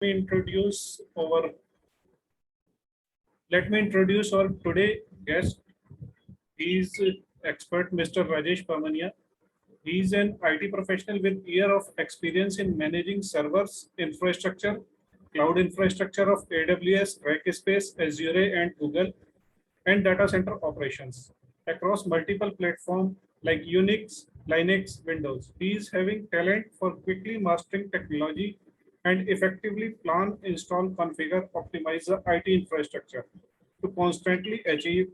me introduce our Let me introduce our today guest. He is expert Mr. Rajesh Pamania. He is an IT professional with year of experience in managing servers, infrastructure, cloud infrastructure of AWS, Rackspace, Azure, and Google, and data center operations across multiple platforms like Unix, Linux, Windows. He is having talent for quickly mastering technology and effectively plan, install, configure, optimize the IT infrastructure to constantly achieve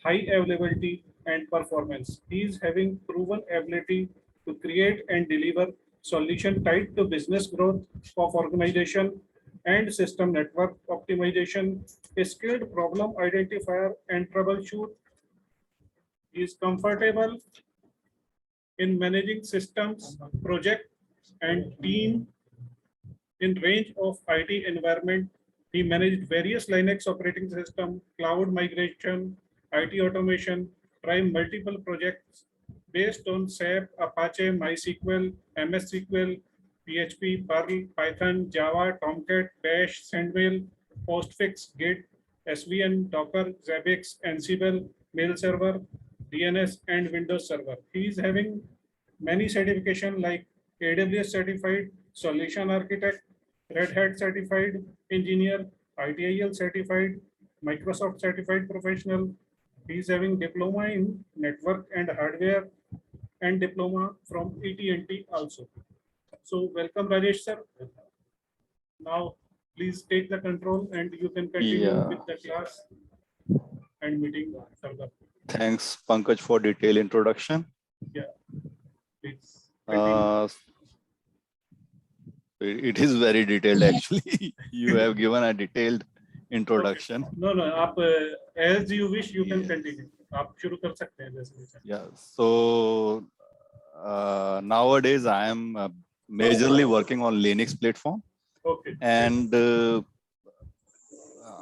high availability and performance. He is having proven ability to create and deliver solution tied to business growth of organization and system network optimization, a skilled problem identifier and troubleshoot. He is comfortable in managing systems, project, and team in range of IT environment. He managed various Linux operating system, cloud migration, IT automation, trying multiple projects based on SAP, Apache, MySQL, MS SQL, PHP, Perl, Python, Java, Tomcat, Bash, Sandwheel, Postfix, Git, SVN, Docker, Zabbix, Ansible, Mail Server, DNS, and Windows Server. He is having many certification like AWS certified solution architect, Red Hat certified engineer, ITIL certified, Microsoft certified professional. He is having diploma in network and hardware and diploma from AT&T also. So welcome Rajesh sir. Now please take the control and you can continue with the class and meeting further. Thanks Pankaj for detailed introduction. Yeah, please. It is very detailed actually. You have given a detailed introduction. Okay. No, आप as you wish you can continue. आप शुरू कर सकते हैं जैसे. Yeah. So nowadays I am majorly working on Linux platform. Okay. And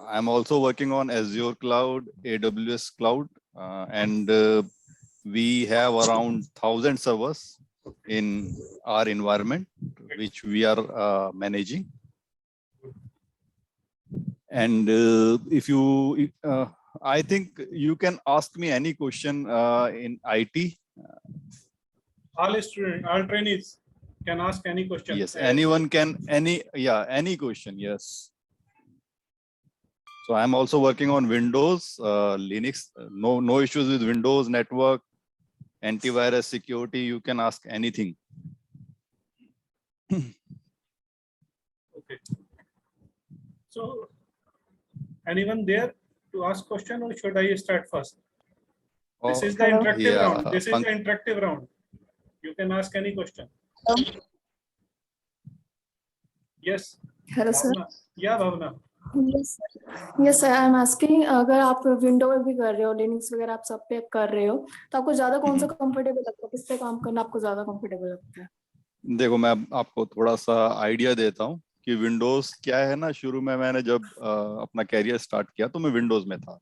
I'm also working on Azure Cloud, AWS Cloud, and we have around 1,000 servers in our environment, which we are managing. And if you, I think you can ask me any question in IT. All students, all trainees can ask any question. Yes, anyone can, any question, yes. So I'm also working on Windows, Linux, no issues with Windows, network, antivirus, security, you can ask anything. Okay. So anyone there to ask question or should I start first? This is the interactive round. This is the interactive round. You can ask any question. Yes. Hello, sir. Yeah, Bhavna. Yes, yes sir. I'm asking, अगर आप window में भी कर रहे हो, Linux वगैरह आप सब पे कर रहे हो, तो आपको ज्यादा कौन सा कंफर्टेबल लगता है? किस पे काम करना आपको ज्यादा कंफर्टेबल लगता है? देखो मैं आपको थोड़ा सा आइडिया देता हूँ कि विंडोज क्या है ना. शुरू में मैंने जब अपना कैरियर स्टार्ट किया तो मैं विंडोज में था.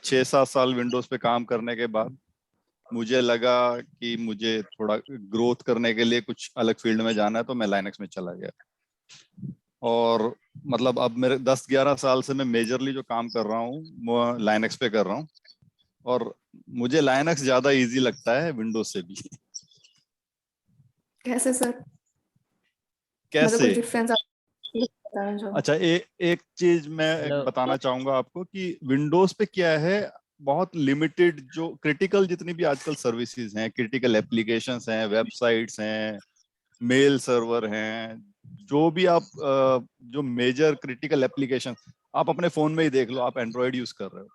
6-7 साल विंडोज पे काम करने के बाद मुझे लगा कि मुझे थोड़ा ग्रोथ करने के लिए कुछ अलग फील्ड में जाना है, तो मैं लाइनक्स में चला गया. और मतलब अब मेरे 10-11 साल से मैं मेजरली जो काम कर रहा हूँ वो लाइनक्स पे कर रहा हूँ, और मुझे लाइनक्स ज्यादा इजी लगता है विंडोज से भी. कैसे सर? कैसे? कुछ डिफरेंस अच्छा, एक चीज मैं बताना चाहूंगा आपको कि विंडोज पे क्या है, बहुत लिमिटेड जो क्रिटिकल जितनी भी आजकल सर्विसेज हैं, क्रिटिकल एप्लीकेशंस हैं, वेबसाइट्स हैं, मेल सर्वर हैं, जो भी आप जो मेजर क्रिटिकल एप्लीकेशन आप अपने फोन में ही देख लो. आप एंड्रॉयड यूज कर रहे हो,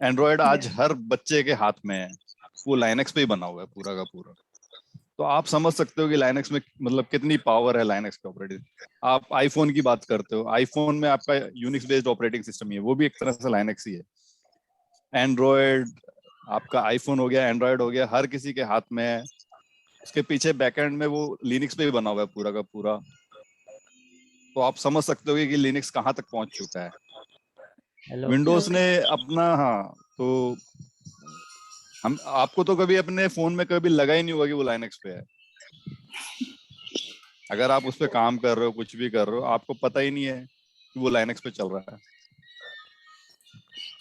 एंड्रॉयड आज हर बच्चे के हाथ में है, वो लाइनक्स पे ही बना हुआ है पूरा का पूरा. तो आप समझ सकते हो कि लाइनक्स में मतलब कितनी पावर है लाइनक्स के ऑपरेटिंग. आप आईफोन की बात करते हो, आईफोन में आपका यूनिक्स बेस्ड ऑपरेटिंग सिस्टम ही है, वो भी एक तरह से लाइनक्स ही है. एंड्रॉयड, आपका आईफोन हो गया, एंड्रॉयड हो गया, हर किसी के हाथ में है. उसके पीछे बैकएंड में वो लिनक्स पे ही बना हुआ है पूरा का पूरा. तो आप समझ सकते हो कि लिनक्स कहाँ तक पहुंच चुका है. विंडोज ने अपना, हाँ, तो हम आपको तो कभी अपने फोन में कभी लगा ही नहीं होगा कि वो लाइनक्स पे है. अगर आप उस पर काम कर रहे हो, कुछ भी कर रहे हो, आपको पता ही नहीं है कि वो लाइनक्स पे चल रहा है।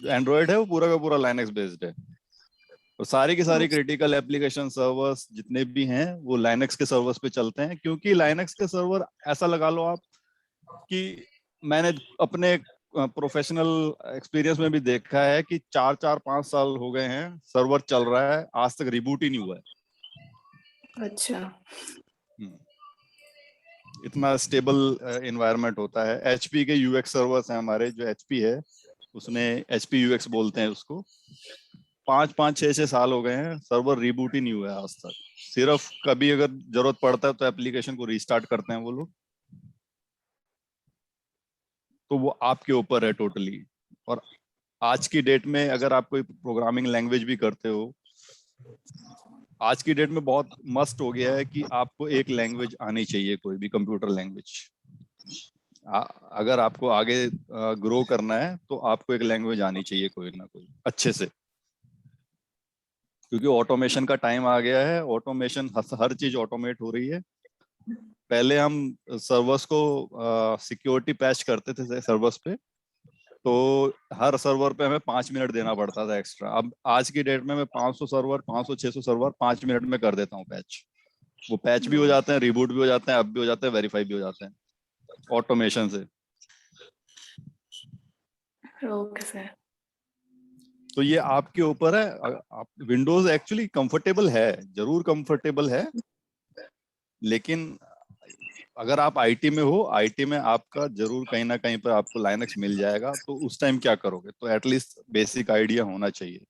जो एंड्रॉयड है वो पूरा का पूरा लाइनक्स बेस्ड है, और सारी की सारी क्रिटिकल एप्लीकेशन सर्वर्स जितने भी हैं वो लाइनक्स के सर्वर्स पे चलते हैं। क्योंकि लाइनक्स के सर्वर, ऐसा लगा लो आप कि मैंने अपने प्रोफेशनल एक्सपीरियंस में भी देखा है कि 4-5 साल हो गए हैं सर्वर चल रहा है, आज तक रिबूट ही नहीं हुआ है। अच्छा। इतना स्टेबल एनवायरनमेंट होता है। एचपी के यूएक्स सर्वर्स हैं हमारे, जो एचपी है उसने एचपी यूएक्स बोलते हैं उसको, 5-6 साल हो गए हैं, सर्वर रिबूट ही नहीं हुआ है आज तक। सिर्फ कभी अगर जरूरत पड़ता है तो एप्लीकेशन को रीस्टार्ट करते हैं वो लोग। तो वो आपके ऊपर है टोटली। और आज की डेट में अगर आप कोई प्रोग्रामिंग लैंग्वेज भी करते हो, आज की डेट में बहुत मस्ट हो गया है कि आपको एक लैंग्वेज आनी चाहिए, कोई भी कंप्यूटर लैंग्वेज। अगर आपको आगे ग्रो करना है तो आपको एक लैंग्वेज आनी चाहिए कोई ना कोई अच्छे से, क्योंकि ऑटोमेशन का टाइम आ गया है। ऑटोमेशन, हर चीज ऑटोमेट हो रही है। पहले हम सर्वर्स को सिक्योरिटी पैच करते थे सर्वर्स पे, तो हर सर्वर पे हमें 5 मिनट देना पड़ता था एक्स्ट्रा। अब आज की डेट में मैं 500 सर्वर, 500-600 सर्वर 5 मिनट में कर देता हूँ पैच। वो पैच भी हो जाते हैं, रिबूट भी हो जाते हैं, अप भी हो जाते हैं, वेरीफाई भी हो जाते हैं ऑटोमेशन से। Okay sir. तो ये आपके ऊपर है। आप विंडोज एक्चुअली कंफर्टेबल है, जरूर कंफर्टेबल है, लेकिन अगर आप आईटी में हो, आईटी में आपका जरूर कहीं ना कहीं पर आपको लाइनक्स मिल जाएगा। तो उस टाइम क्या करोगे, तो एटलीस्ट बेसिक आइडिया होना चाहिए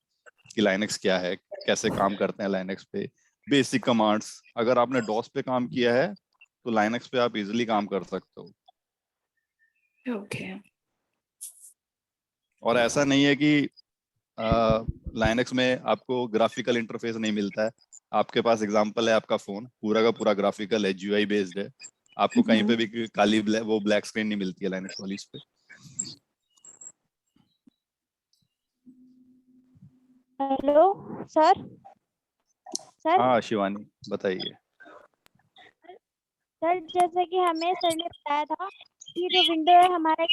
कि लाइनक्स क्या है, कैसे काम करते हैं लाइनक्स पे, बेसिक कमांड्स। अगर आपने डॉस पे काम किया है तो लाइनक्स पे आप इजीली काम कर सकते हो। ओके। और ऐसा नहीं है कि लाइनक्स में आपको ग्राफिकल इंटरफेस नहीं मिलता है। आपके पास एग्जांपल है, आपका फोन पूरा का पूरा ग्राफिकल है, जीयूआई बेस्ड है। आपको कहीं पे भी काली वो ब्लैक स्क्रीन नहीं मिलती है लाइनक्स वाली पे। Hello sir. सर हाँ शिवानी बताइए। सर जैसे कि हमें सर ने बताया था कि जो विंडो है हमारा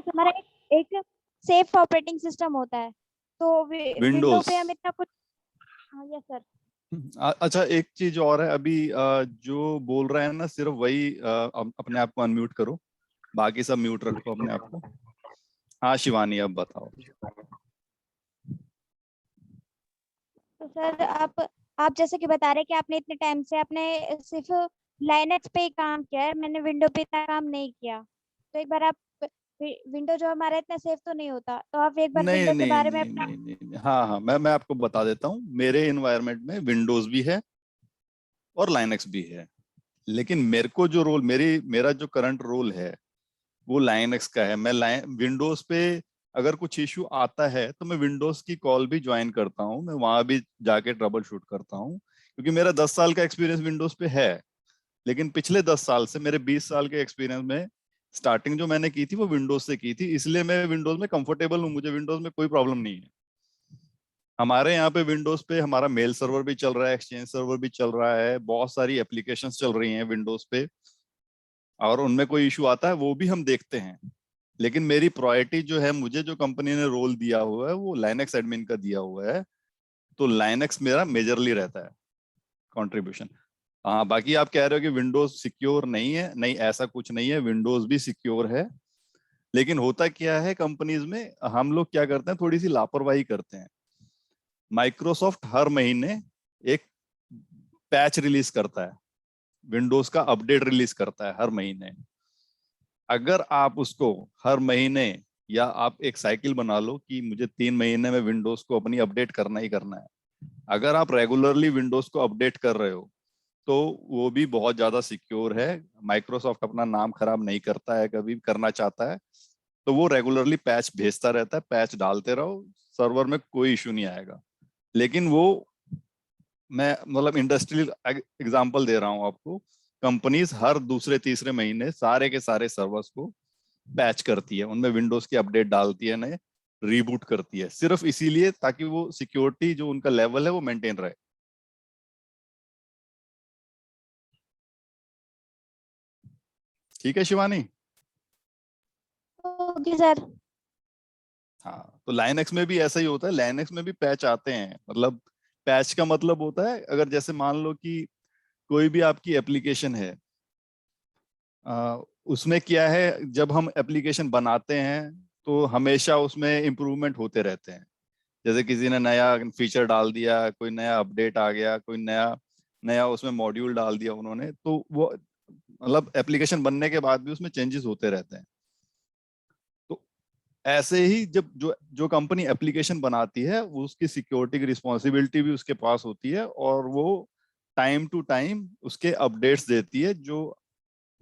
हमारा एक सेफ ऑपरेटिंग सिस्टम होता है। तो विंडो विंडोज। पे हम इतना कुछ। हाँ यस सर। अच्छा, एक चीज और है अभी, जो बोल रहे हैं ना सिर्फ वही अपने आप को अनम्यूट करो, बाकी सब म्यूट रखो अपने आप को। हाँ शिवानी अब बताओ। तो सर आप जैसे कि बता रहे कि आपने इतने टाइम से आपने सिर्फ लाइनक्स पे ही काम किया है, मैंने विंडो पे इतना काम नहीं किया। तो एक बार आप विंडो जो हमारा इतना सेफ तो नहीं होता, तो आप एक बार नहीं विंडो के नहीं बारे में नहीं अपना। नहीं नहीं, हाँ हाँ, मैं आपको बता देता हूँ। मेरे इन्वायरमेंट में विंडोज भी है और लाइनक्स भी है, लेकिन मेरे को जो रोल, मेरा जो करंट रोल है वो लाइनक्स का है। मैं विंडोज पे अगर कुछ इश्यू आता है तो मैं विंडोज की कॉल भी ज्वाइन करता हूँ, मैं वहां भी जाके ट्रबल शूट करता हूँ, क्योंकि मेरा 10 साल का एक्सपीरियंस विंडोज पे है। लेकिन पिछले 10 साल से, मेरे 20 साल के एक्सपीरियंस में, स्टार्टिंग जो मैंने की थी वो विंडोज से की थी, इसलिए मैं विंडोज में कंफर्टेबल हूँ। मुझे विंडोज में कोई प्रॉब्लम नहीं है। हमारे यहाँ पे विंडोज पे हमारा मेल सर्वर भी चल रहा है, एक्सचेंज सर्वर भी चल रहा है, बहुत सारी एप्लीकेशंस चल रही हैं विंडोज पे, और उनमें कोई इशू आता है वो भी हम देखते हैं। लेकिन मेरी प्रायोरिटी जो है, मुझे जो कंपनी ने रोल दिया हुआ है वो लाइनक्स एडमिन का दिया हुआ है, तो लाइनक्स मेरा मेजरली रहता है कंट्रीब्यूशन। हाँ, बाकी आप कह रहे हो कि विंडोज सिक्योर नहीं है, नहीं ऐसा कुछ नहीं है, विंडोज भी सिक्योर है। लेकिन होता क्या है कंपनीज में, हम लोग क्या करते हैं, थोड़ी सी लापरवाही करते हैं। माइक्रोसॉफ्ट हर महीने एक पैच रिलीज करता है, विंडोज का अपडेट रिलीज करता है हर महीने। अगर आप उसको हर महीने, या आप एक साइकिल बना लो कि मुझे 3 महीने में विंडोज को अपनी अपडेट करना ही करना है, अगर आप रेगुलरली विंडोज को अपडेट कर रहे हो तो वो भी बहुत ज्यादा सिक्योर है। माइक्रोसॉफ्ट अपना नाम खराब नहीं करता है, कभी करना चाहता है तो वो रेगुलरली पैच भेजता रहता है, पैच डालते रहो, सर्वर में कोई इशू नहीं आएगा। लेकिन वो, मैं मतलब इंडस्ट्रियल एग्जांपल दे रहा हूँ आपको, कंपनीज हर दूसरे तीसरे महीने सारे के सारे सर्वर्स को पैच करती है, उनमें विंडोज की अपडेट डालती है, नए रीबूट करती है, सिर्फ इसीलिए ताकि वो सिक्योरिटी जो उनका लेवल है वो मेंटेन रहे। ठीक है शिवानी? Okay sir. हाँ, तो लाइनक्स में भी ऐसा ही होता है, लाइनक्स में भी पैच आते हैं। मतलब पैच का मतलब होता है, अगर जैसे मान लो कि कोई भी आपकी एप्लीकेशन है, उसमें क्या है, जब हम एप्लीकेशन बनाते हैं तो हमेशा उसमें इम्प्रूवमेंट होते रहते हैं। जैसे किसी ने नया फीचर डाल दिया, कोई नया अपडेट आ गया, कोई नया नया उसमें मॉड्यूल डाल दिया उन्होंने, तो वो मतलब एप्लीकेशन बनने के बाद भी उसमें चेंजेस होते रहते हैं। तो ऐसे ही जब जो जो कंपनी एप्लीकेशन बनाती है, वो उसकी सिक्योरिटी की रिस्पॉन्सिबिलिटी भी उसके पास होती है, और वो टाइम टू टाइम उसके अपडेट्स देती है। जो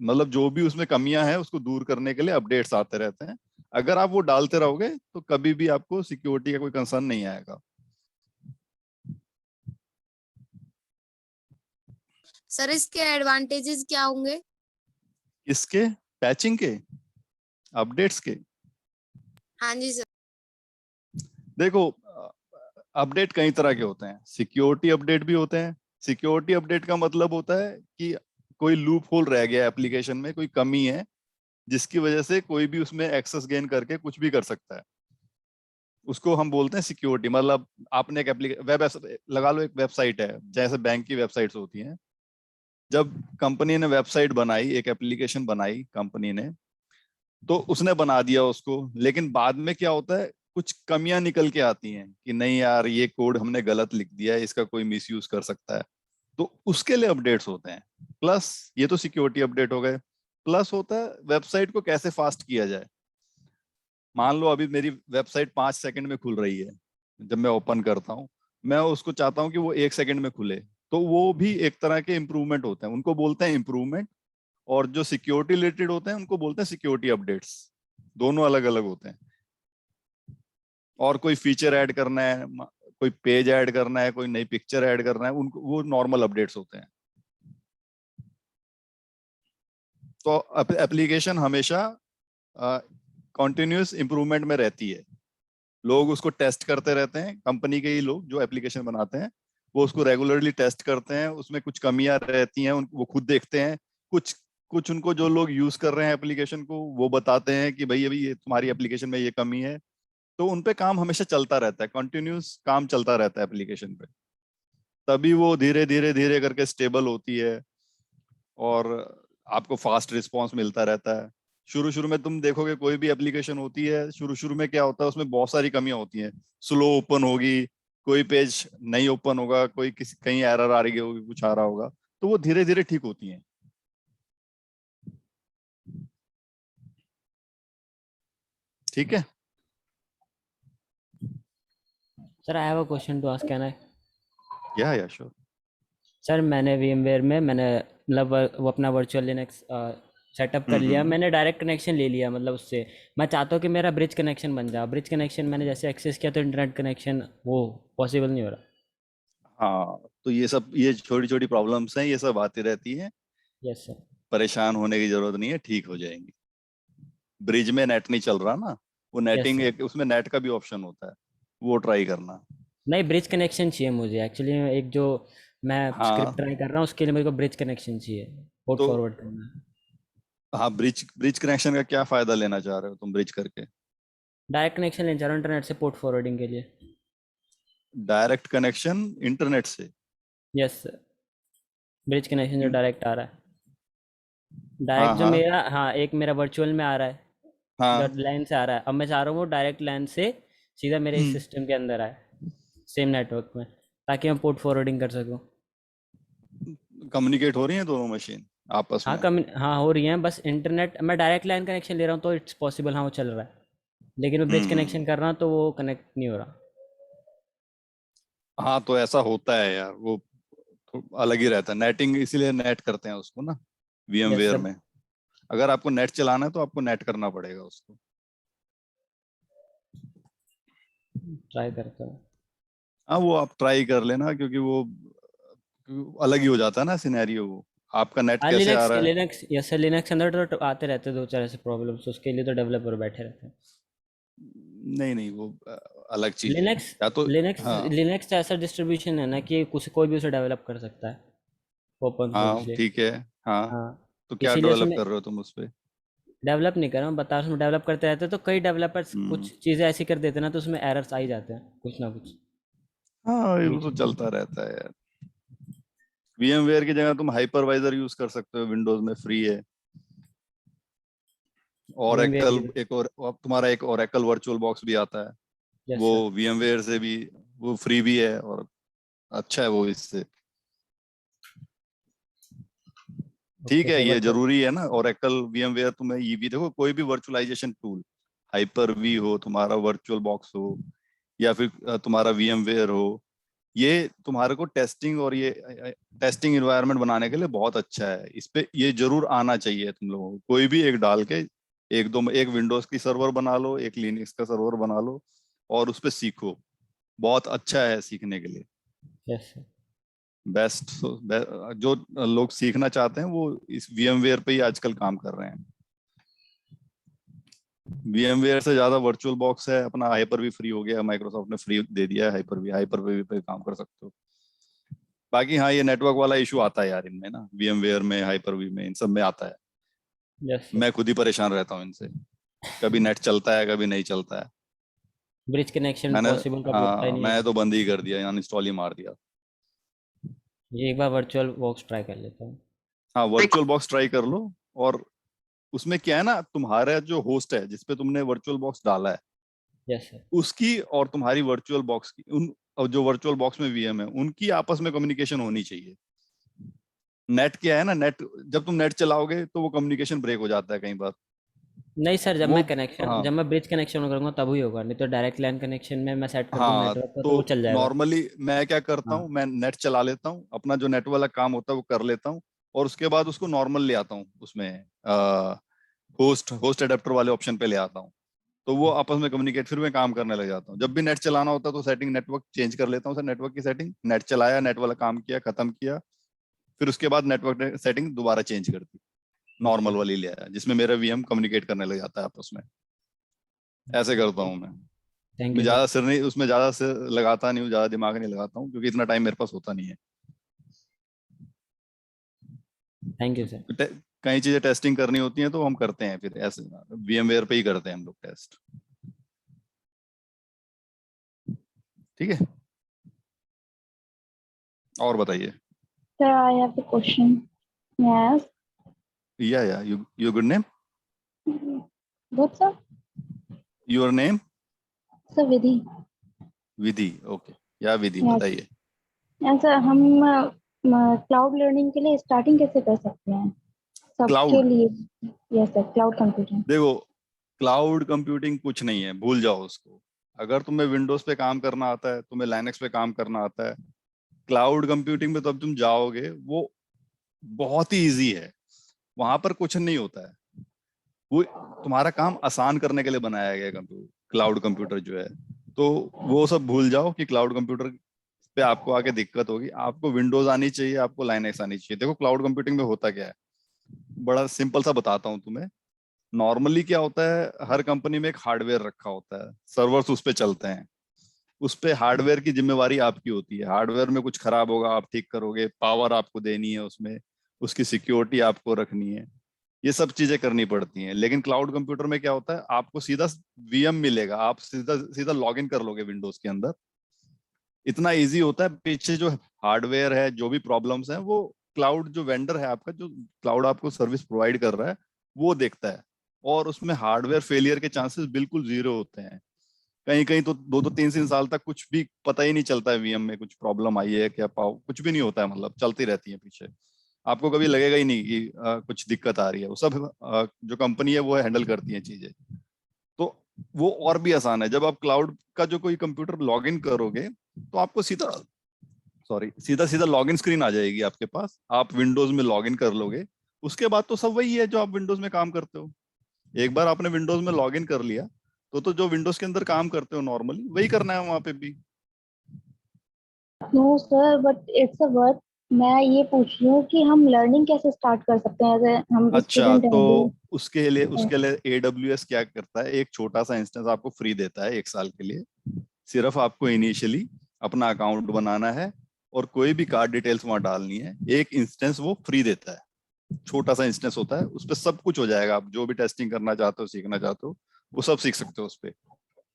मतलब जो भी उसमें कमियां हैं उसको दूर करने के लिए अपडेट्स आते रहते हैं। अगर आप वो डालते रहोगे तो कभी भी आपको सिक्योरिटी का कोई कंसर्न नहीं आएगा। सर इसके एडवांटेजेस क्या होंगे? इसके पैचिंग के, अपडेट्स के? हाँ जी सर। देखो, अपडेट कई तरह के होते हैं। सिक्योरिटी अपडेट भी होते हैं। सिक्योरिटी अपडेट का मतलब होता है कि कोई लूप होल रह गया एप्लीकेशन में, कोई कमी है जिसकी वजह से कोई भी उसमें एक्सेस गेन करके कुछ भी कर सकता है, उसको हम बोलते हैं सिक्योरिटी। मतलब आपने एक लगा लो, एक वेबसाइट है, जैसे बैंक की वेबसाइट्स होती हैं। जब कंपनी ने वेबसाइट बनाई, एक एप्लीकेशन बनाई कंपनी ने, तो उसने बना दिया उसको, लेकिन बाद में क्या होता है, कुछ कमियां निकल के आती हैं कि नहीं यार, ये कोड हमने गलत लिख दिया है, इसका कोई मिसयूज कर सकता है। तो उसके लिए अपडेट्स होते हैं। प्लस ये तो सिक्योरिटी अपडेट हो गए। प्लस होता है वेबसाइट को कैसे फास्ट किया जाए। मान लो अभी मेरी वेबसाइट 5 सेकंड में खुल रही है, जब मैं ओपन करता हूँ, मैं उसको चाहता हूँ कि वो 1 सेकंड में खुले, तो वो भी एक तरह के इम्प्रूवमेंट होते हैं, उनको बोलते हैं इम्प्रूवमेंट। और जो सिक्योरिटी रिलेटेड होते हैं उनको बोलते हैं सिक्योरिटी अपडेट्स। दोनों अलग अलग होते हैं। और कोई फीचर ऐड करना है, कोई पेज ऐड करना है, कोई नई पिक्चर ऐड करना है, उनको वो नॉर्मल अपडेट्स होते हैं। तो एप्लीकेशन हमेशा कॉन्टिन्यूस इम्प्रूवमेंट में रहती है। लोग उसको टेस्ट करते रहते हैं, कंपनी के ही लोग जो एप्लीकेशन बनाते हैं वो उसको रेगुलरली टेस्ट करते हैं। उसमें कुछ कमियां रहती हैं वो खुद देखते हैं। कुछ कुछ उनको जो लोग यूज कर रहे हैं एप्लीकेशन को, वो बताते हैं कि भाई अभी ये तुम्हारी एप्लीकेशन में ये कमी है। तो उनपे काम हमेशा चलता रहता है, कंटिन्यूस काम चलता रहता है एप्लीकेशन पे। तभी वो धीरे धीरे धीरे करके स्टेबल होती है, और आपको फास्ट रिस्पॉन्स मिलता रहता है। शुरू शुरू में तुम देखोगे कोई भी एप्लीकेशन होती है, शुरू शुरू में क्या होता है, उसमें बहुत सारी कमियां होती हैं। स्लो ओपन होगी, कोई पेज नहीं ओपन होगा, कोई किसी कहीं एरर आ रही होगी, कुछ आ रहा होगा, तो वो धीरे धीरे ठीक होती हैं। ठीक है। Sir I have a question to ask, can I? Yeah sure. Sir मैंने VMware में मतलब वो अपना वर्चुअल लिनक्स सेटअप कर लिया। मैंने डायरेक्ट कनेक्शन ले लिया, मतलब उससे मैं चाहता हूँ कि मेरा ब्रिज कनेक्शन बन जाए। ब्रिज कनेक्शन मैंने जैसे एक्सेस किया तो इंटरनेट कनेक्शन वो पॉसिबल नहीं हो रहा। हाँ, तो ये छोटी छोटी प्रॉब्लम्स हैं, ये सब आती रहती हैं। Yes sir. परेशान होने की जरूरत नहीं है, ठीक हो जाएंगी। ब्रिज में नेट नहीं चल रहा ना, वो नेटिंग सर। एक उसमें नेट का भी ऑप्शन होता है, वो ट्राई करना। नहीं, ब्रिज कनेक्शन चाहिए मुझे एक्चुअली। एक जो मैं स्क्रिप्ट हाँ ट्राई कर रहा हूँ उसके लिए मेरे को ब्रिज कनेक्शन चाहिए, पोर्ट तो फॉरवर्ड करना है। हाँ, ब्रिज ब्रिज कनेक्शन का क्या फायदा लेना चाह रहे हो तुम ब्रिज करके? डायरेक्ट कनेक्शन लेना चाह रहा हूँ इंटरनेट से पोर्ट फॉरवर्डिंग के लिए। डायरेक्ट कनेक्शन इंटरनेट से? यस सर, ब्रिज कनेक्शन जो डायरेक्ट आ रहा है, हाँ डायरेक्ट जो हाँ मेरा, हाँ एक मेरा वर्चुअल में आ रहा है जो हाँ। लैन से आ रहा है। अब मैं चाह रहा हूँ वो डायरेक्ट लैन से सीधा मेरे इस सिस्टम के अंदर आए, सेम नेटवर्क में, ताकि मैं पोर्ट फॉरवर्डिंग कर सकूँ। कम्युनिकेट हो रही हैं दोनों मशीन आपस हाँ में? हाँ हो रही हैं, बस इंटरनेट मैं डायरेक्ट लाइन कनेक्शन ले रहा हूँ तो इट्स पॉसिबल, हाँ वो चल रहा है। लेकिन मैं ब्रिज कनेक्शन कर रहा हूँ तो वो कनेक्ट नहीं हो रहा। हाँ, तो ऐसा होता है यार, वो तो अलग ही रहता है नेटिंग, इसीलिए नेट करते हैं उसको ना यस VMware सर, में। अगर आपको नेट चलाना है तो आपको नेट करना पड़ेगा उसको। ट्राई करता हूँ। हाँ, वो आप ट्राई कर लेना, क्योंकि वो अलग ही हो जाता है ना सिनेरियो। वो आपका नेट हाँ कैसे आ लिनक्स रहा है? लिनक्स यस सर, लिनक्स अंदर तो आते रहते हैं दो चार ऐसे प्रॉब्लम्स, उसके लिए तो डेवलपर बैठे रहते हैं। नहीं नहीं, वो अलग चीज है लिनक्स या तो। लिनक्स हाँ लिनक्स ऐसा डिस्ट्रीब्यूशन है ना कि कुछ कोई भी उसे डेवलप कर सकता है ओपन हाँ, सोर्सली। ठीक है। हाँ हाँ, तो क्या इसीलिए डेवलप उसमें कर रहे हो तुम उस पे? डेवलप नहीं कर रहा हूँ, बता रहा हूँ डेवलप करते रहते हैं तो कई डेवलपर्स कुछ चीज़ें ऐसी कर देते हैं ना, तो उसमें एरर्स आ ही जाते हैं कुछ ना कुछ हाँ, ये बीच तो में। चलता रहता है यार। VMware की जगह तुम हाइपरवाइजर यूज कर सकते हो, विंडोज में फ्री है। VMware ओरेकल की एक और अब तुम्हारा एक ओरेकल वर्चुअल बॉक्स भी आता है, यस वो सर। VMware से भी, वो फ्री भी है और अच्छा है वो इससे। ठीक ओके है, सर ये वर्चुअल। जरूरी है ना। ओरेकल VMware तुम्हें ये भी देखो, कोई भी वर्चुअलाइजेशन टूल, हाइपर वी हो, तुम्हारा वर्चुअल बॉक्स हो, या फिर तुम्हारा VMware हो, ये तुम्हारे को टेस्टिंग और ये टेस्टिंग इन्वायरमेंट बनाने के लिए बहुत अच्छा है। इस पे ये जरूर आना चाहिए तुम लोगों को। कोई भी एक डाल के, एक विंडोज की सर्वर बना लो, एक लिनक्स का सर्वर बना लो और उस पे सीखो। बहुत अच्छा है सीखने के लिए। Yes sir. बेस्ट जो लोग सीखना चाहते हैं वो इस VMware पे ही आजकल काम कर रहे हैं। VMware से ज्यादा वर्चुअल बॉक्स है अपना। हाइपर भी फ्री हो गया, माइक्रोसॉफ्ट ने फ्री दे दिया है हाइपर पे भी पे काम कर सकते हो। बाकी हाँ, ये नेटवर्क वाला इशू आता है यार इनमें ना, VMware में, हाइपर वी में, इन सब में आता है। Yes sir. मैं खुद ही परेशान रहता हूँ इनसे। कभी नेट चलता है, कभी नहीं चलता है। ब्रिज कनेक्शन मैंने पॉसिबल कभी होता ही हाँ, नहीं मैं है। तो बंद ही कर दिया, अनइंस्टॉल ही मार दिया। ये एक बार वर्चुअल बॉक्स ट्राई कर लेता हूँ। हाँ, वर्चुअल बॉक्स ट्राई कर लो। और उसमें क्या है ना, तुम्हारा जो होस्ट है जिसपे तुमने वर्चुअल बॉक्स डाला है, यस सर। उसकी और तुम्हारी वर्चुअल बॉक्स की, उन और जो वर्चुअल बॉक्स में VM है, उनकी आपस में कम्युनिकेशन होनी चाहिए। नेट क्या है ना, नेट जब तुम नेट चलाओगे तो वो कम्युनिकेशन ब्रेक हो जाता है कई बार। नहीं सर, वो जब हाँ, मैं ब्रिज कनेक्शन करूँगा तभी होगा, नहीं तो डायरेक्ट लाइन कनेक्शन में मैं सेट कर दूँ हाँ, नेटवर्क का तो वो तो चल जाएगा। नॉर्मली मैं क्या करता हाँ। हूँ, मैं नेट चला लेता हूँ, अपना जो नेट वाला काम होता है वो कर लेता हूँ, और उसके बाद उसको नॉर्मल ले आता हूँ उसमें, होस्ट होस्ट एडेप्टर वाले ऑप्शन पे ले आता हूँ। तो वो आपस में कम्युनिकेट, फिर मैं काम करने लग जाता हूँ। जब भी नेट चलाना होता है तो सेटिंग नेटवर्क चेंज कर लेता हूँ सर, नेटवर्क की सेटिंग, नेट चलाया, नेट वाला काम किया, खत्म किया, फिर उसके बाद नेटवर्क सेटिंग दोबारा चेंज कर दी, ओके नॉर्मल सर। वाली ले आया, जिसमें मेरा VM कम्युनिकेट करने लग जाता है आपस में। ऐसे करता हूँ मैं। थैंक मैं यू सर। ज्यादा सिर नहीं, उसमें ज्यादा सिर लगाता नहीं हूँ, ज्यादा दिमाग नहीं लगाता हूँ, क्योंकि इतना टाइम मेरे पास होता नहीं है। Thank you sir. कई चीजें टेस्टिंग करनी होती हैं तो हम करते हैं, फिर ऐसे VMware पे ही करते हैं हम लोग टेस्ट। ठीक है, और बताइए। Sir, I have a question. Yes. या you good name, What, sir? Your name? Sir, Vidhi. Vidhi, okay. या विधि, Yes. बताइए। Yes, sir, हम क्लाउड लर्निंग के लिए स्टार्टिंग कैसे कर सकते हैं सबके क्लाउड, लिए? Yes sir, cloud computing. देखो, क्लाउड कंप्यूटिंग कुछ नहीं है, भूल जाओ उसको। अगर तुम्हें विंडोज पे काम करना आता है, तुम्हें लाइनक्स पे काम करना आता है, क्लाउड कंप्यूटिंग में तो अब तुम जाओगे, वो बहुत ही इजी है। वहां पर कुछ नहीं होता है, वो तुम्हारा काम आसान करने के लिए बनाया गया कंप्यूटर, क्लाउड कंप्यूटर जो है। तो वो सब भूल जाओ कि क्लाउड कंप्यूटर पे आपको आके दिक्कत होगी। आपको विंडोज आनी चाहिए, आपको लाइनक्स आनी चाहिए। देखो क्लाउड कंप्यूटिंग में होता क्या है, बड़ा सिंपल सा बताता हूँ तुम्हें। नॉर्मली क्या होता है, हर कंपनी में एक हार्डवेयर रखा होता है, सर्वर्स उस पे चलते हैं। उस पे हार्डवेयर की जिम्मेवारी आपकी होती है। हार्डवेयर में कुछ खराब होगा, आप ठीक करोगे, पावर आपको देनी है उसमें, उसकी सिक्योरिटी आपको रखनी है, ये सब चीजें करनी पड़ती हैं। लेकिन क्लाउड कंप्यूटर में क्या होता है, आपको सीधा VM मिलेगा, आप सीधा सीधा लॉग इन कर लोगे विंडोज के अंदर। इतना इजी होता है। पीछे जो हार्डवेयर है, जो भी प्रॉब्लम्स हैं, वो क्लाउड जो वेंडर है आपका, जो क्लाउड आपको सर्विस प्रोवाइड कर रहा है, वो देखता है। और उसमें हार्डवेयर फेलियर के चांसेस बिल्कुल जीरो होते हैं। कहीं कहीं तो 2-3 साल तक कुछ भी पता ही नहीं चलता है, VM में कुछ प्रॉब्लम आई है क्या, पाओ कुछ भी नहीं होता है, मतलब चलती रहती है पीछे। आपको कभी लगेगा ही नहीं कि कुछ दिक्कत आ रही है। वो सब जो कंपनी है वो हैंडल करती है चीजें। तो वो और भी आसान है। जब आप क्लाउड का जो कोई कंप्यूटर लॉग इन करोगे, तो आपको सीधा सीधा सीधा लॉगिन स्क्रीन आ जाएगी आपके पास, आप विंडोज में लॉगिन कर लोगे। उसके बाद तो सब वही है जो आप विंडोज में काम करते हो। एक बार आपने विंडोज में लॉगिन कर लिया, तो जो विंडोज के अंदर काम करते हो नॉर्मली, वही करना है वहां पे भी। No sir, but it's a work. मैं ये पूछ रही हूँ कि हम लर्निंग कैसे स्टार्ट कर सकते हैं, अगर हम अच्छा, स्टूडेंट हैं तो अभी। उसके लिए AWS क्या करता है, एक छोटा सा इंस्टेंस आपको फ्री देता है 1 साल के लिए। सिर्फ आपको इनिशियली अपना अकाउंट बनाना है और कोई भी कार्ड डिटेल्स वहां डालनी है, एक इंस्टेंस वो फ्री देता है। छोटा सा इंस्टेंस होता है, उस पर सब कुछ हो जाएगा। आप जो भी टेस्टिंग करना चाहते हो, सीखना चाहते हो, वो सब सीख सकते हो उस पे।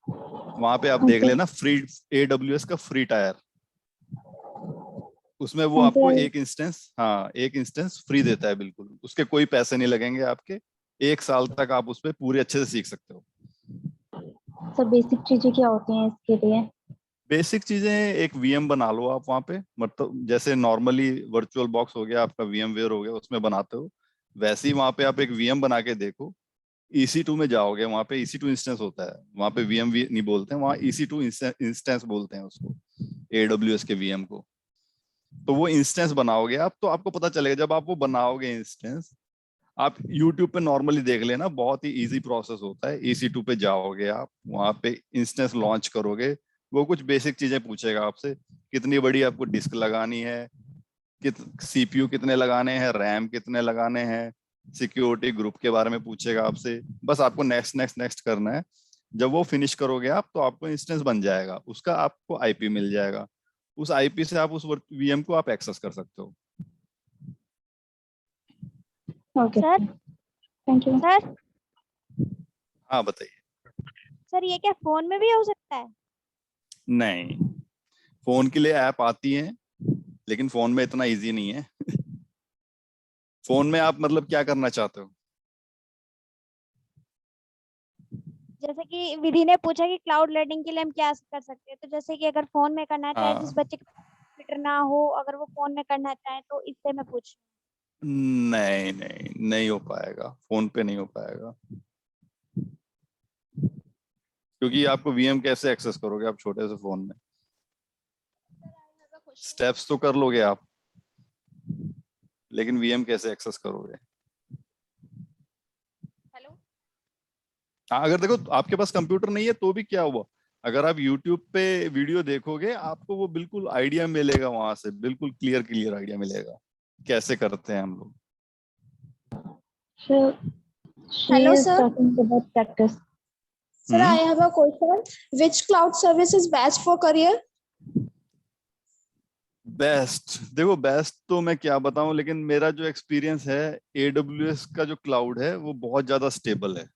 वहां पे आप देख Okay. लेना फ्री AWS का फ्री टायर, उसमें वो हाँ, आपको तो एक इंस्टेंस फ्री देता है बिल्कुल, उसके कोई पैसे नहीं लगेंगे आपके। 1 साल तक आप उस पे पूरे अच्छे से सीख सकते हो। सब बेसिक चीजें क्या होती हैं इसके लिए? बेसिक चीजें, एक VM बना लो आप वहाँ पे, मतलब जैसे नॉर्मली वर्चुअल बॉक्स हो गया आपका, VMware हो गया, उसमें बनाते हो, वैसे ही वहाँ पे आप एक VM बना के देखो। EC2 में जाओगे, वहाँ पे EC2 इंस्टेंस होता है, वहाँ पे VM नहीं बोलते हैं, वहाँ EC2 इंस्टेंस बोलते हैं उसको, AWS के VM को। तो वो इंस्टेंस बनाओगे आप, तो आपको पता चलेगा जब आप वो बनाओगे इंस्टेंस। आप YouTube पे नॉर्मली देख लेना, बहुत ही इजी प्रोसेस होता है। EC2 पे जाओगे आप, वहाँ पे इंस्टेंस लॉन्च करोगे, वो कुछ बेसिक चीजें पूछेगा आपसे, कितनी बड़ी आपको डिस्क लगानी है, CPU कितने लगाने हैं, रैम कितने लगाने हैं, सिक्योरिटी ग्रुप के बारे में पूछेगा आपसे। बस आपको नेक्स्ट नेक्स्ट नेक्स्ट करना है। जब वो फिनिश करोगे आप, तो आपको इंस्टेंस बन जाएगा, उसका आपको IP मिल जाएगा, उस IP से आप उस VM को आप एक्सेस कर सकते हो। Okay, sir thank you. Sir हाँ बताइए। सर ये क्या फोन में भी हो सकता है? नहीं, फोन के लिए ऐप आती है, लेकिन फोन में इतना इजी नहीं है। फोन में आप मतलब क्या करना चाहते हो? जैसे कि विधि ने पूछा कि क्लाउड लर्निंग के लिए हम क्या कर सकते हैं, तो जैसे कि अगर फोन में करना चाहे, जिस हाँ, बच्चे का कंप्यूटर ना हो, अगर वो फोन में करना चाहे, तो इससे मैं पूछ। नहीं नहीं नहीं हो पाएगा, फोन पे नहीं हो पाएगा, क्योंकि आपको VM कैसे एक्सेस करोगे आप छोटे से फोन में? स्टेप्स तो कर लोगे आप, लेकिन VM कैसे एक्सेस करोगे? हेलो। हाँ, अगर देखो आपके पास कंप्यूटर नहीं है तो भी क्या हुआ, अगर आप YouTube पे वीडियो देखोगे, आपको वो बिल्कुल आइडिया मिलेगा, वहां से बिल्कुल क्लियर आइडिया मिलेगा कैसे करते हैं हम लोग। So, she Hello, is sir. talking about practice. Sir, I have a question. Which cloud service is best for career? Best, देखो बेस्ट तो मैं क्या बताऊं, लेकिन मेरा जो एक्सपीरियंस है, AWS का जो क्लाउड है वो बहुत ज्यादा स्टेबल है।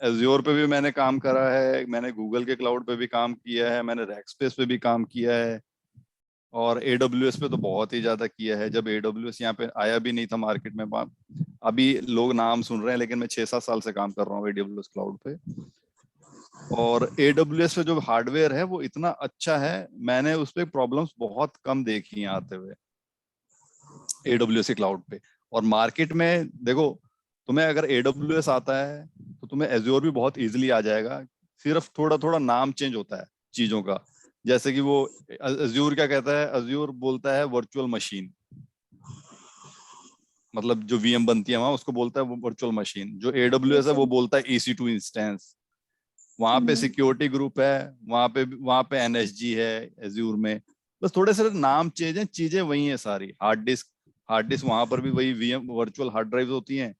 Azure पे भी मैंने काम करा है, मैंने गूगल के क्लाउड पे भी काम किया है, मैंने रैकस्पेस पे भी काम किया है, और AWS पे तो बहुत ही ज्यादा किया है। जब AWS यहाँ पे आया भी नहीं था मार्केट में, अभी लोग नाम सुन रहे हैं, लेकिन मैं 6-7 साल से काम कर रहा हूँ AWS क्लाउड पे। और AWS पे जो हार्डवेयर है वो इतना अच्छा है, मैंने उस पे प्रॉब्लम्स बहुत कम देखी हैं आते हुए AWS के क्लाउड पे। और मार्केट में देखो, तुम्हें अगर AWS आता है तो तुम्हें Azure भी बहुत इजीली आ जाएगा, सिर्फ थोड़ा थोड़ा नाम चेंज होता है चीजों का। जैसे कि वो Azure क्या कहता है, Azure बोलता है वर्चुअल मशीन, मतलब जो VM बनती है वहां उसको बोलता है वो वर्चुअल मशीन। जो AWS है वो बोलता है EC2 इंस्टेंस। वहां पे सिक्योरिटी ग्रुप है, वहां पे NSG है Azure में। बस थोड़े से नाम चेंज है, चीजें वही है सारी। हार्ड डिस्क वहां पर भी वही VM वर्चुअल हार्ड ड्राइव होती हैं,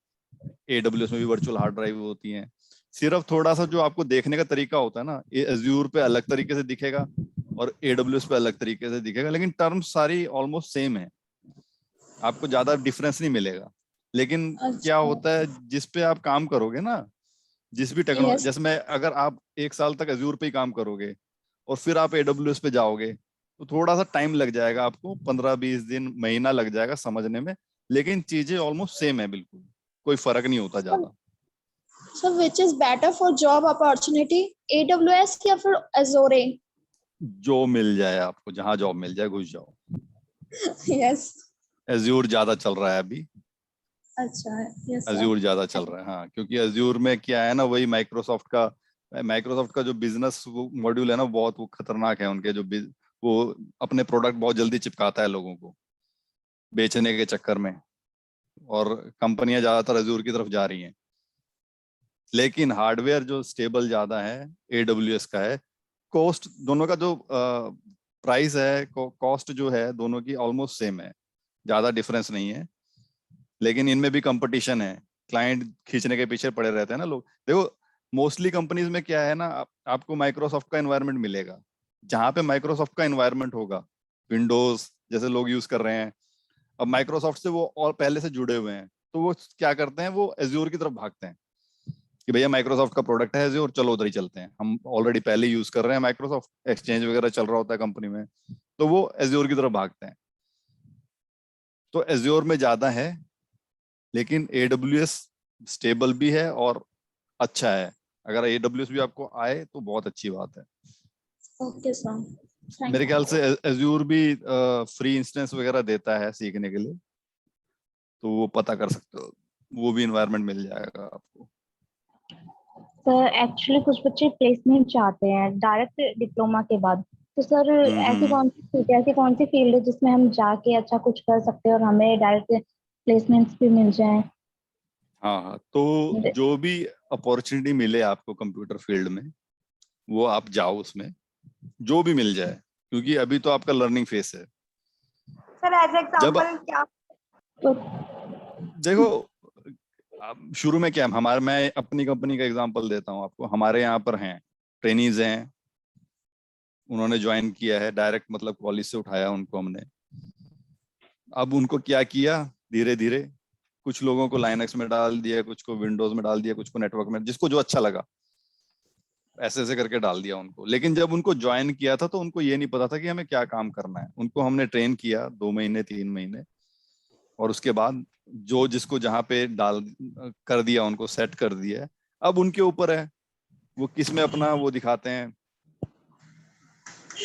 AWS में भी वर्चुअल हार्ड ड्राइव होती हैं। सिर्फ थोड़ा सा जो आपको देखने का तरीका होता है ना, ये Azure पे अलग तरीके से दिखेगा और AWS पे अलग तरीके से दिखेगा, लेकिन टर्म्स सारी ऑलमोस्ट सेम है, आपको ज्यादा डिफरेंस नहीं मिलेगा। लेकिन क्या होता है, जिस पे आप काम करोगे ना, जिस भी टेक्नोलॉजी, Yes. जैसे मैं अगर आप 1 साल तक Azure पे ही काम करोगे और फिर आप AWS पे जाओगे, तो थोड़ा सा टाइम लग जाएगा आपको, 15-20 दिन, महीना लग जाएगा समझने में, लेकिन चीजें ऑलमोस्ट सेम है, बिल्कुल कोई फर्क नहीं होता ज्यादा। So, which is better for job opportunity? AWS या फिर Azure? जो मिल जाए आपको, जहां जॉब मिल जाए घुस जाओ। Yes. Azure ज्यादा चल रहा है अभी, अच्छा, yes sir. Azure ज्यादा चल रहा है, हाँ, क्योंकि Azure में क्या है ना, वही माइक्रोसॉफ्ट का जो बिजनेस मॉड्यूल है ना, बहुत वो खतरनाक है उनके, वो अपने प्रोडक्ट बहुत जल्दी चिपकाता है लोगों को बेचने के चक्कर में, और कंपनियां ज्यादातर Azure की तरफ जा रही हैं। लेकिन हार्डवेयर जो स्टेबल ज्यादा है AWS का है। कॉस्ट दोनों का जो प्राइस है, कॉस्ट जो है दोनों की ऑलमोस्ट सेम है, ज्यादा डिफरेंस नहीं है। लेकिन इनमें भी कंपटीशन है, क्लाइंट खींचने के पीछे पड़े रहते हैं ना लोग। देखो मोस्टली कंपनीज में क्या है ना, आपको माइक्रोसॉफ्ट का एनवायरनमेंट मिलेगा। जहां पे माइक्रोसॉफ्ट का एनवायरनमेंट होगा, विंडोज जैसे लोग यूज कर रहे हैं, अब माइक्रोसॉफ्ट से वो और पहले से जुड़े हुए हैं, तो वो क्या करते हैं, वो एज्योर की तरफ भागते हैं कि भैया माइक्रोसॉफ्ट का प्रोडक्ट है एज्योर, चलो उधर ही चलते हैं, हम ऑलरेडी पहले यूज कर रहे हैं माइक्रोसॉफ्ट, एक्सचेंज वगैरह चल रहा होता है कंपनी में, तो वो एज्योर की तरफ भागते हैं। तो एज्योर में ज्यादा है, लेकिन AWS स्टेबल भी है और अच्छा है। अगर AWS भी आपको आए तो बहुत अच्छी बात है। Okay, sir. Thank मेरे you. ख्याल से एज्योर भी फ्री इंस्टेंस वगैरह देता है सीखने के लिए, तो वो पता कर सकते हो, वो भी इन्वायरमेंट मिल जाएगा आपको। सर एक्चुअली कुछ बच्चे प्लेसमेंट चाहते हैं डायरेक्ट डिप्लोमा के बाद, तो सर ऐसी कौन सी फील्ड है जिसमें हम जाके अच्छा कुछ कर सकते हैं और हमें डायरेक्ट प्लेसमेंट्स भी मिल जाए? हाँ हाँ, तो जो भी अपॉर्चुनिटी मिले आपको कंप्यूटर फील्ड में, वो आप जाओ उसमें, जो भी मिल जाए, क्योंकि अभी तो आपका लर्निंग फेस है। सर एज एग्जांपल क्या? तो देखो, अब शुरू में क्या है, हमारे, मैं अपनी कंपनी का एग्जांपल देता हूँ आपको। हमारे यहाँ पर हैं ट्रेनीज हैं, उन्होंने ज्वाइन किया है डायरेक्ट, मतलब कॉलेज से उठाया उनको हमने। अब उनको क्या किया, धीरे धीरे कुछ लोगों को लाइनक्स में डाल दिया, कुछ को विंडोज में डाल दिया, कुछ को नेटवर्क में, जिसको जो अच्छा लगा ऐसे ऐसे करके डाल दिया उनको। लेकिन जब उनको ज्वाइन किया था तो उनको ये नहीं पता था कि हमें क्या काम करना है। उनको हमने ट्रेन किया 2 महीने 3 महीने, और उसके बाद जो जिसको जहाँ पे डाल कर दिया, उनको सेट कर दिया है। अब उनके ऊपर है वो किस में अपना वो दिखाते हैं,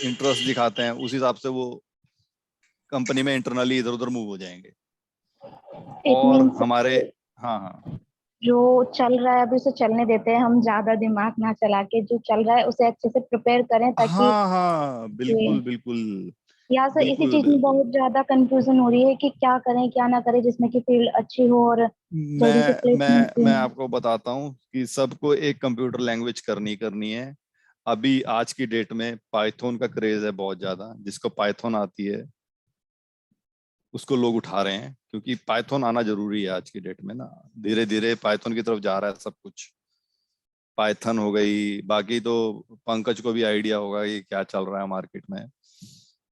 इंटरेस्ट दिखाते हैं, उस हिसाब से वो कंपनी में इंटरनली इधर उधर मूव हो जाएंगे। इट और मींस हमारे, हाँ हाँ, जो चल रहा है अभी उसे चलने देते हैं, हम ज्यादा दिमाग ना चला के जो चल रहा है उसे अच्छे से प्रिपेयर करें ताकि हाँ हाँ, बिल्कुल बिल्कुल यहाँ से इसी बिल्कुल चीज में बिल्कुल। बहुत ज्यादा कंफ्यूजन हो रही है कि क्या करें क्या ना करें जिसमें कि फील्ड अच्छी हो और जल्दी से प्लेसमेंट भी मैं हो। आपको बताता हूँ कि सबको एक कंप्यूटर लैंग्वेज करनी है। अभी आज की डेट में पाइथन का क्रेज है बहुत ज्यादा, जिसको पाइथन आती है उसको लोग उठा रहे हैं, क्योंकि पाइथन आना जरूरी है आज की डेट में ना। धीरे धीरे पाइथन की तरफ जा रहा है सब कुछ। पाइथन हो गई, बाकी तो पंकज को भी आइडिया होगा कि क्या चल रहा है मार्केट में।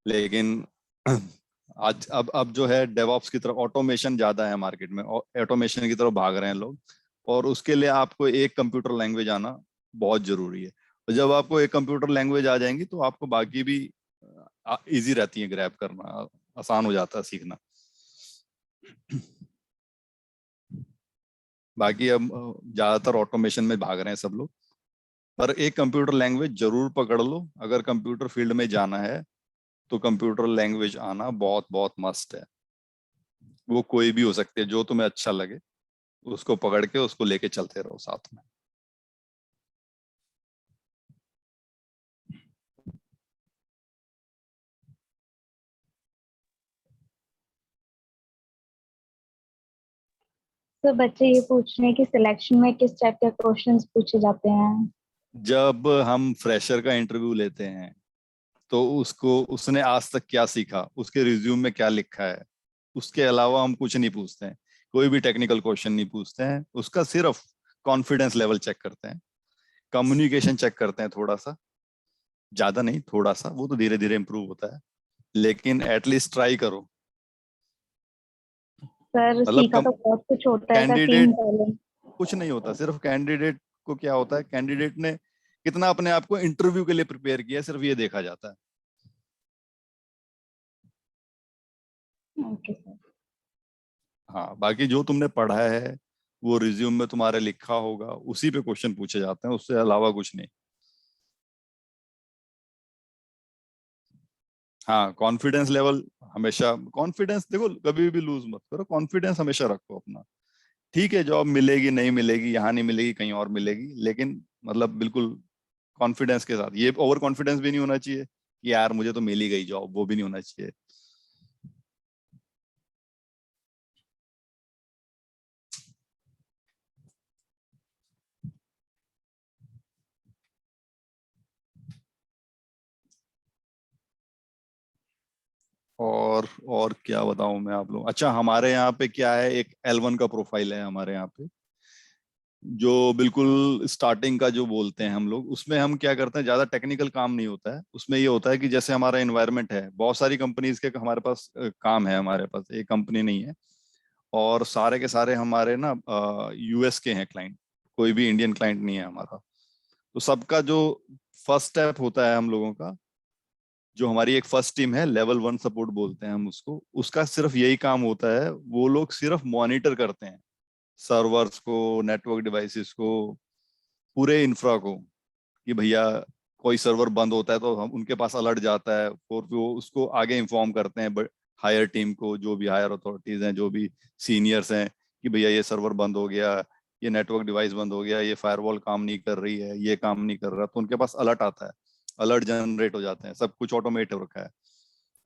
लेकिन आज अब जो है डेवऑप्स की तरफ, ऑटोमेशन ज्यादा है मार्केट में, ऑटोमेशन की तरफ भाग रहे हैं लोग, और उसके लिए आपको एक कंप्यूटर लैंग्वेज आना बहुत जरूरी है। तो जब आपको एक कंप्यूटर लैंग्वेज आ जाएंगी तो आपको बाकी भी इजी रहती है, ग्रैब करना आसान हो जाता है सीखना। बाकी अब ज्यादातर ऑटोमेशन में भाग रहे हैं सब लोग, पर एक कंप्यूटर लैंग्वेज जरूर पकड़ लो। अगर कंप्यूटर फील्ड में जाना है तो कंप्यूटर लैंग्वेज आना बहुत बहुत मस्ट है। वो कोई भी हो सकती है, जो तुम्हें अच्छा लगे उसको पकड़ के उसको लेके चलते रहो साथ में। तो बच्चे ये पूछ रहे हैं कि सिलेक्शन में किस टाइप के क्वेश्चंस पूछे जाते हैं? जब हम फ्रेशर का इंटरव्यू लेते हैं तो उसको, उसने आज तक क्या सीखा, उसके रिज्यूम में क्या लिखा है, उसके अलावा हम कुछ नहीं पूछते हैं। कोई भी टेक्निकल क्वेश्चन नहीं पूछते हैं उसका, सिर्फ कॉन्फिडेंस लेवल चेक करते हैं, कम्युनिकेशन चेक करते हैं थोड़ा सा, ज्यादा नहीं थोड़ा सा, वो तो धीरे धीरे इंप्रूव होता है, लेकिन एटलीस्ट ट्राई करो। सर मतलब सीखा तो बहुत कुछ होता है सर, 3 कैंडिडेट पहले। कुछ नहीं होता, सिर्फ कैंडिडेट को क्या होता है, कैंडिडेट ने कितना अपने आप को इंटरव्यू के लिए प्रिपेयर किया, सिर्फ ये देखा जाता है। Okay sir. हाँ, बाकी जो तुमने पढ़ा है वो रिज्यूम में तुम्हारे लिखा होगा, उसी पे क्वेश्चन पूछे जाते हैं, उससे अलावा कुछ नहीं। हाँ, कॉन्फिडेंस लेवल हमेशा, कॉन्फिडेंस देखो कभी भी लूज मत करो, कॉन्फिडेंस हमेशा रखो अपना। ठीक है, जॉब मिलेगी नहीं मिलेगी, यहाँ नहीं मिलेगी कहीं और मिलेगी, लेकिन मतलब बिल्कुल कॉन्फिडेंस के साथ। ये ओवर कॉन्फिडेंस भी नहीं होना चाहिए कि यार मुझे तो मिल ही गई जॉब, वो भी नहीं होना चाहिए। और क्या बताऊं मैं आप लोग। अच्छा, हमारे यहाँ पे क्या है, एक L1 का प्रोफाइल है हमारे यहाँ पे। जो बिल्कुल स्टार्टिंग का जो बोलते हैं हम लोग, उसमें हम क्या करते हैं, ज्यादा टेक्निकल काम नहीं होता है। उसमें ये होता है कि जैसे हमारा एनवायरनमेंट है, बहुत सारी कंपनीज के हमारे पास काम है, हमारे पास एक कंपनी नहीं है, और सारे के सारे हमारे ना यूएस के हैं क्लाइंट, कोई भी इंडियन क्लाइंट नहीं है हमारा। तो सबका जो फर्स्ट स्टेप होता है हम लोगों का, जो हमारी एक फर्स्ट टीम है, लेवल 1 सपोर्ट बोलते हैं हम उसको, उसका सिर्फ यही काम होता है, वो लोग सिर्फ मॉनिटर करते हैं सर्वर्स को, नेटवर्क डिवाइसेस को, पूरे इंफ्रा को, कि भैया कोई सर्वर बंद होता है तो हम उनके पास अलर्ट जाता है, और वो उसको आगे इन्फॉर्म करते हैं हायर टीम को, जो भी हायर अथॉरिटीज हैं, जो भी सीनियर्स हैं, कि भैया ये सर्वर बंद हो गया, ये नेटवर्क डिवाइस बंद हो गया, ये फायरवॉल काम नहीं कर रही है, ये काम नहीं कर रहा। तो उनके पास अलर्ट आता है, अलर्ट जनरेट हो जाते हैं, सब कुछ ऑटोमेट हो रखा है।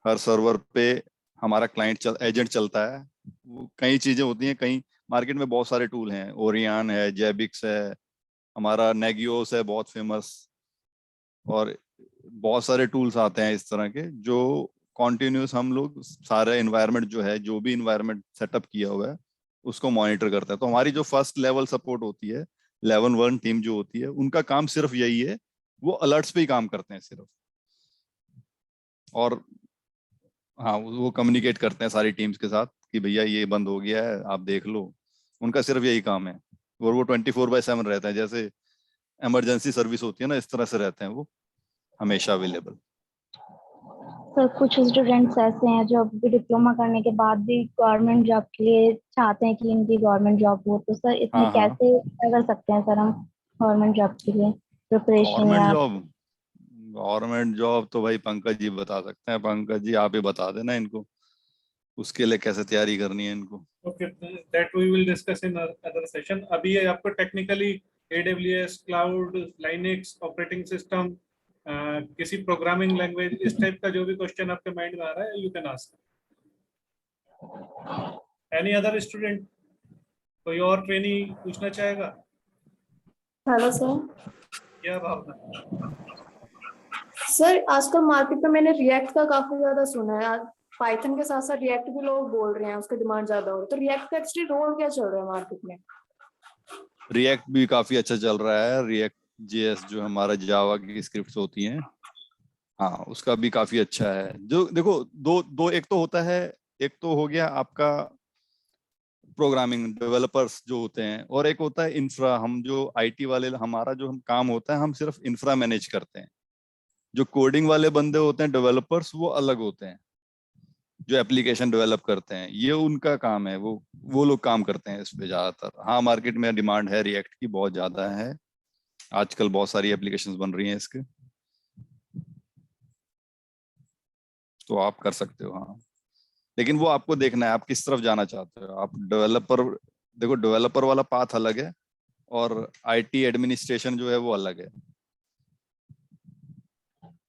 हर सर्वर पे हमारा क्लाइंट एजेंट चलता है। वो कई चीजें होती हैं, कई मार्केट में बहुत सारे टूल हैं, ओरियन है, जेबिक्स है, हमारा नेगियोस है बहुत फेमस, और बहुत सारे टूल्स आते हैं इस तरह के, जो कॉन्टिन्यूस हम लोग सारा एनवायरनमेंट जो है, जो भी एनवायरनमेंट सेटअप किया हुआ है, उसको मॉनिटर करता है। तो हमारी जो फर्स्ट लेवल सपोर्ट होती है, लेवल 1 टीम जो होती है, उनका काम सिर्फ यही है, वो अलर्ट्स पे ही काम करते हैं सिर्फ। और हाँ, वो कम्युनिकेट करते हैं सारी टीम्स के साथ कि भैया ये बंद हो गया है, आप देख लो। उनका सिर्फ यही काम है, और वो 24/7 रहता है, जैसे इमरजेंसी सर्विस होती है ना, इस तरह से रहते हैं वो, हमेशा अवेलेबल। सर कुछ स्टूडेंट्स ऐसे हैं जो अभी डिप्लोमा करने के बाद भी गवर्नमेंट जॉब के लिए चाहते हैं कि इनकी गवर्नमेंट जॉब हो, तो सर इसमें हाँ, हाँ। कैसे क्या कर सकते हैं सर हम गवर्नमेंट जॉब के लिए प्रिपरेशन? गवर्नमेंट जॉब तो भाई पंकज जी बता सकते हैं। पंकज जी आप ही बता देना इनको, उसके लिए कैसे तैयारी करनी है इनको। Okay, that we will discuss in other session. अभी ये आपको technically AWS, cloud, Linux, operating system, किसी प्रोग्रामिंग लैंग्वेज, इस टाइप का जो भी क्वेश्चन आपके माइंड में आ रहा है, you can ask. Any other student, कोई और ट्रेनी पूछना चाहेगा? Hello sir. क्या भावना? सर आजकल मार्केट में मैंने रिएक्ट का काफी ज्यादा सुना है, पाइथन के साथ साथ रिएक्ट भी लोग बोल रहे हैं, उसका डिमांड ज्यादा हो रहा है, तो रिएक्ट का एक्चुअली रोल क्या चल रहा है मार्केट में? रिएक्ट भी काफी अच्छा चल रहा है। रिएक्ट जेएस जो हमारा जावा की स्क्रिप्ट्स होती हैं, हाँ, उसका भी काफी अच्छा है। जो देखो, दो एक तो होता है, एक तो हो गया आपका प्रोग्रामिंग डेवलपर्स जो होते हैं, और एक होता है इंफ्रा। हम जो आईटी वाले, हमारा जो हम काम होता है, हम सिर्फ इंफ्रा मैनेज करते हैं। जो कोडिंग वाले बंदे होते हैं, डेवलपर्स, वो अलग होते हैं, जो एप्लीकेशन डेवलप करते हैं, ये उनका काम है, वो लोग काम करते हैं इस पे ज्यादातर। हाँ, मार्केट में डिमांड है रिएक्ट की, बहुत ज्यादा है आजकल, बहुत सारी एप्लीकेशंस बन रही हैं इसके, तो आप कर सकते हो। हाँ, लेकिन वो आपको देखना है आप किस तरफ जाना चाहते हो। आप डेवलपर, देखो डेवलपर वाला पाथ अलग है, और आईटी एडमिनिस्ट्रेशन जो है वो अलग है।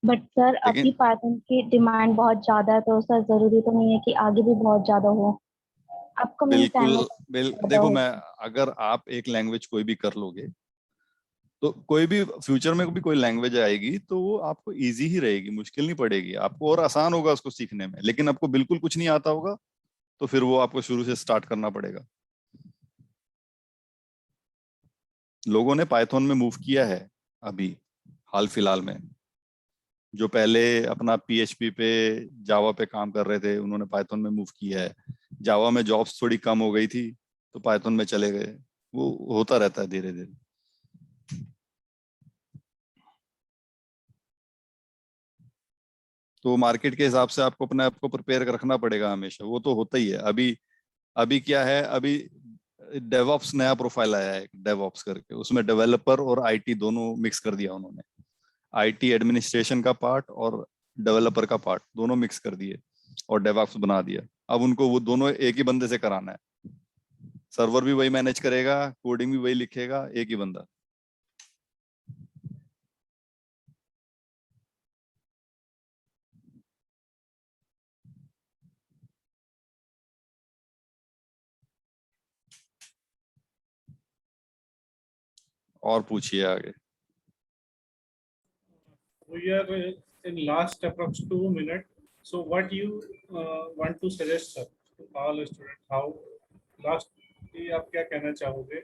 बट सर लेकिन अभी पाइथन की डिमांड बहुत ज्यादा है, तो सर जरूरी तो नहीं है कि आगे भी बहुत ज्यादा हो। अपकमिंग टाइम में देखो, मैं अगर आप एक लैंग्वेज कोई भी कर लोगे, तो कोई भी फ्यूचर में भी कोई लैंग्वेज आएगी तो वो आपको इजी ही रहेगी, मुश्किल नहीं पड़ेगी आपको, और आसान होगा उसको सीखने में। लेकिन आपको बिल्कुल कुछ नहीं आता होगा, तो फिर वो आपको शुरू से स्टार्ट करना पड़ेगा। लोगों ने पाइथन में मूव किया है अभी हाल फिलहाल में, जो पहले अपना पीएचपी पे, जावा पे काम कर रहे थे, उन्होंने पाइथन में मूव किया है। जावा में जॉब्स थोड़ी कम हो गई थी, तो पाइथन में चले गए। वो होता रहता है धीरे धीरे। तो मार्केट के हिसाब से आपको अपने आप को प्रिपेयर रखना पड़ेगा हमेशा, वो तो होता ही है। अभी अभी क्या है, अभी डेवऑप्स नया प्रोफाइल आया है, डेवऑप्स करके, उसमें डेवलपर और आईटी दोनों मिक्स कर दिया उन्होंने। आईटी एडमिनिस्ट्रेशन का पार्ट और डेवलपर का पार्ट दोनों मिक्स कर दिए और डेवऑप्स बना दिया। अब उनको वो दोनों एक ही बंदे से कराना है, सर्वर भी वही मैनेज करेगा, कोडिंग भी वही लिखेगा, एक ही बंदा। और पूछिए आगे। We are in last approx 2 minutes. So what you want to suggest, sir, to all students? How last आप क्या कहना चाहोगे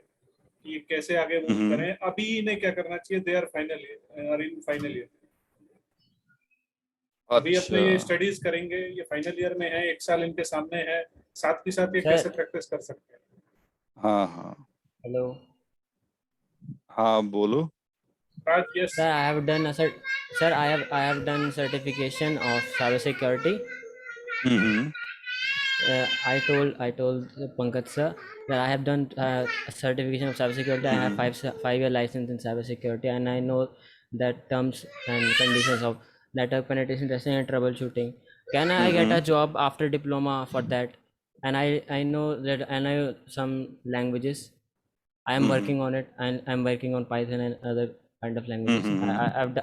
कि कैसे आगे मूव हम्म। करें, अभी इन्हें क्या करना चाहिए, they are final in final year, अभी अपने ये अच्छा स्टडीज करेंगे, ये फाइनल ईयर में है, 1 साल इनके सामने है, साथ के साथ ये सर कैसे प्रैक्टिस कर सकते हैं। हाँ हाँ हेलो हाँ बोलो। Raj, yes sir, I have done a I have done certification of cybersecurity. Hmm I told Pankaj sir that I have done a certification of cybersecurity. I have 5 year license in cybersecurity, and I know that terms and conditions of network penetration testing and troubleshooting. Can I get a job after diploma for that? And I know that I know some languages. I am working on it, and I'm working on Python and other kind of languages.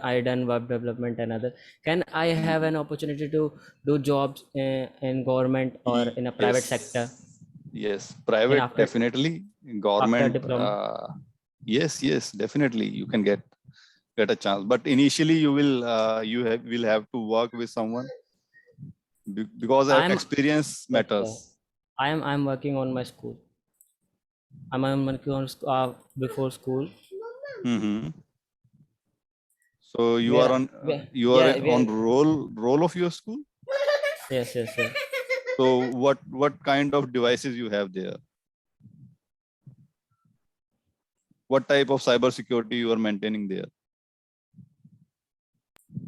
I done web development and other. Can I have an opportunity to do jobs in government or in a private sector? Yes, And private after definitely, after government diploma, yes definitely you can get a chance, but initially you will will have to work with someone because I'm experience yes, matters. sir. I'm working on my school. I'm working on before school. So you Where are on where you are yeah on where roll of your school. yes yes sir. So what kind of devices you have there? What type of cyber security you are maintaining there?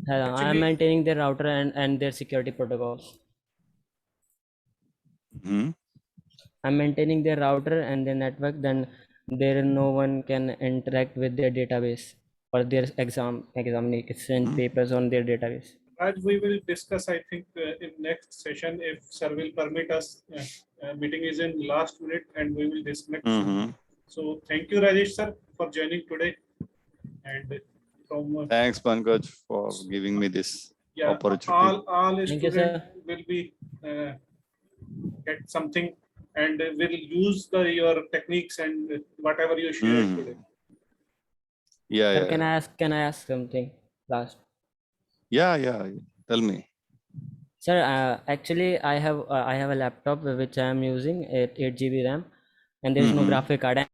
I am Actually, maintaining their router and their security protocols. I'm maintaining their router and their network. Then there no one can interact with their database or their examination papers on their database. Raj, we will discuss, I think, in next session, if sir will permit us. Meeting is in last minute and we will disconnect soon. So thank you, Rajesh sir, for joining today. And from Thanks, Pankaj, for giving me this yeah, opportunity. all Thank you, students sir. will be get something and will use your techniques and whatever you shared today. Yeah, Sir, yeah, can I ask something last? yeah. Tell me. Sir, actually I have a laptop which I am using at 8 GB RAM, and there is no graphic card.